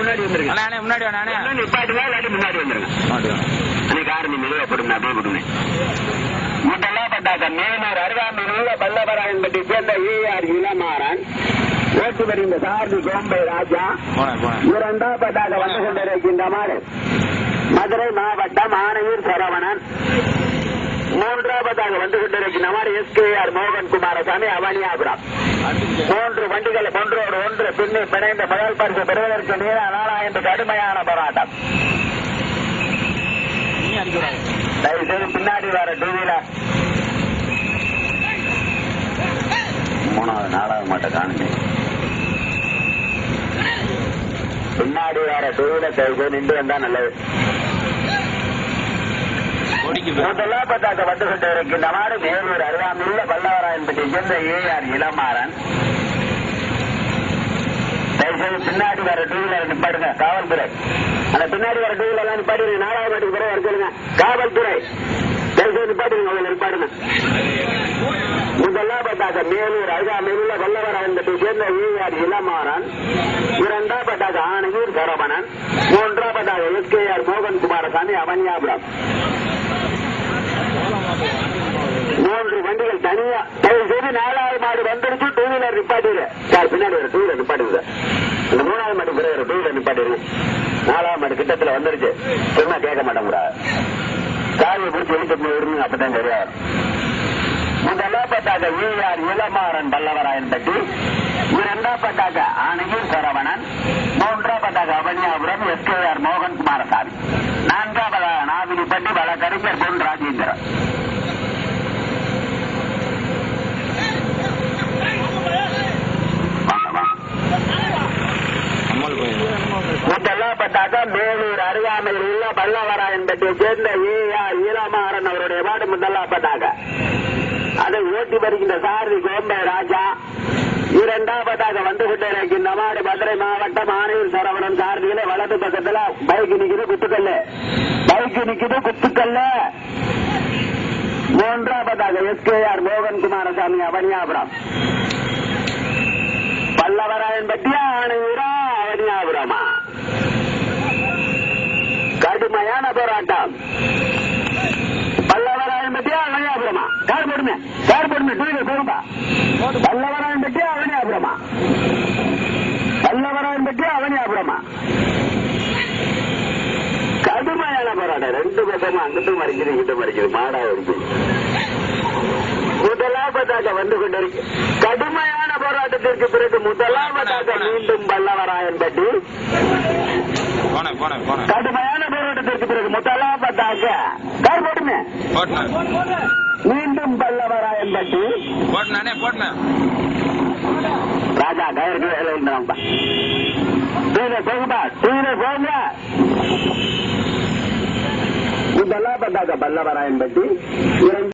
முன்னாடி வந்துருங்க. முன்னாடி முன்னாடி வந்துருங்க. காரணி மெதுவா போடுங்க, அப்படியே கொடுங்க. முதலாம் பட்டாக்க மேலூர் அருகாமையில் உள்ள பல்லவராயன்பட்டி சேர்ந்த ஏஆர் இளமாறன் ஓட்டு வருகின்ற சாரதி கோம்பை ராஜா. இரண்டாம் பட்டாக்க வந்து கொண்டிருக்கின்ற மாடு மதுரை மாவட்டம் ஆணையூர் சரவணன். மூன்றாவதாக வந்து கொண்டிருக்கின்ற மாதிரி எஸ்கேஆர் மோகன் குமாரசாமி அவனியாபுரம். 3 வண்டிகள் ஒன்றோடு ஒன்று பின்னி பிணைந்த முதல் பரிசு பெறுவதற்கு நீள நாளா என்று கடுமையான போராட்டம். தயவுசெய்து பின்னாடி வர 2 வீலர் 3வது 4வது மட்டும் காணுங்க. பின்னாடி வர 2 வீலர் தயவுசெய்து நின்று வந்தா நல்லது. முதலாம் பட்டாக்க வந்து கொண்டு இருக்கின்ற மாடு மேலூர் அருகாமையுள்ள பல்லவராயன்பட்டி சேர்ந்த ஏஆர் இளமாறன். தயவுசெய்து பின்னாடி வர 2 வீலர் நிப்பாடுங்க. காவல்துறை அந்த பின்னாடி வர 2 வீலர் நிப்பாடுங்க. 4வது மாட்டுக்கு பிறகு வர சொல்லுங்க. காவல்துறை தயவுசெய்து நிப்பாடுங்க. அவங்க நிப்பாடுங்க. முதலாம் பட்டாக்க மேலூர் அருகாமையுள்ள பல்லவராயன்பட்டி சேர்ந்த ஏஆர் இளமாறன். இரண்டாம் பட்டாக்க ஆணையூர் சரவணன். மூன்றாம் பட்டாக்க எஸ்கேஆர் மோகன் குமாரசாமி அவனியாபுரம். 3 வண்டிகள் தனியா. தயவுசெய்து 4வது மாடு வந்துருச்சு. 2 வீலர் நிப்பாட்டிடு சார். பின்னாடி ஒரு 2 வீலர் நிப்பாட்டுது. அந்த 3வது மாட்டு பிறகு ஒரு 2 வீலர் நிப்பாட்டிடு. 4வது மாடு கிட்டத்துல வந்துருச்சு. சொன்னா கேட்க மாட்டேன் கூட. சாவியை பிடிச்சி எழுத்து விடுங்க. அப்பதான் தெரியாது. முதலாம் பட்டாக்க ஏஆர் இளமாறன் பல்லவராயன்பட்டி. இரண்டாம் பட்டாக்க ஆணையூர் சரவணன். மூன்றாம் பட்டாக்க அவனியாபுரம் எஸ்கேஆர் மோகன் குமாரசாமி. 4வது நாவிலிப்பட்டி வழக்கறிஞர் பொன் ராஜேந்திரன். முதலாம் பட்டாக்க மேலூர் அருகாமையில் உள்ள பல்லவராயன்பட்டியை சேர்ந்த ஏஆர் இளமாறன் அவருடைய வார்டு முதலாம் பட்டாக்க. அதை ஓட்டி வருகின்ற சாரதி கோம்பை ராஜா. இரண்டாவதாக வந்து கொண்டிருக்கின்ற மாடு மதுரை மாவட்டம் ஆணையூர் சரவணன் சாரதியில வலது பக்கத்துல பைக் நிக்குது குத்துக்கல்ல. மூன்றாவதாக எஸ்கேஆர் மோகன் குமாரசாமி அவனியாபுரம். பல்லவராயன்பட்டியா ஆணையூரா அவனியாபுரமா? கடுமையான போராட்டம். பல்லவராயன்பட்டியா அவனியாபுரமா? கார் போடுமே 2 வீலர் போகும்பா. பல்லவராயன்பட்டியா அவனியாபுரமா? கடுமையான போராட்டம். 2 பக்கமும் அங்கிட்டும் மறைக்குது இங்கிட்டும் மறைக்குது. மாடா இருக்குது. முதலாவதாக வந்து கொண்டிருக்கு. கடுமையான போராட்டத்திற்கு பிறகு முதலாவதாக மீண்டும் பல்லவராயன்பட்டி. கடுமையான போராட்டத்திற்கு பிறகு முதலாவதாக கார் போடுமே மீண்டும் பல்லவராயன்பட்டி. ராஜா கயிறு போகும்பா. 2 வீலர் போகுங்க. முதலாவதாக பல்லவராயன்பட்டி.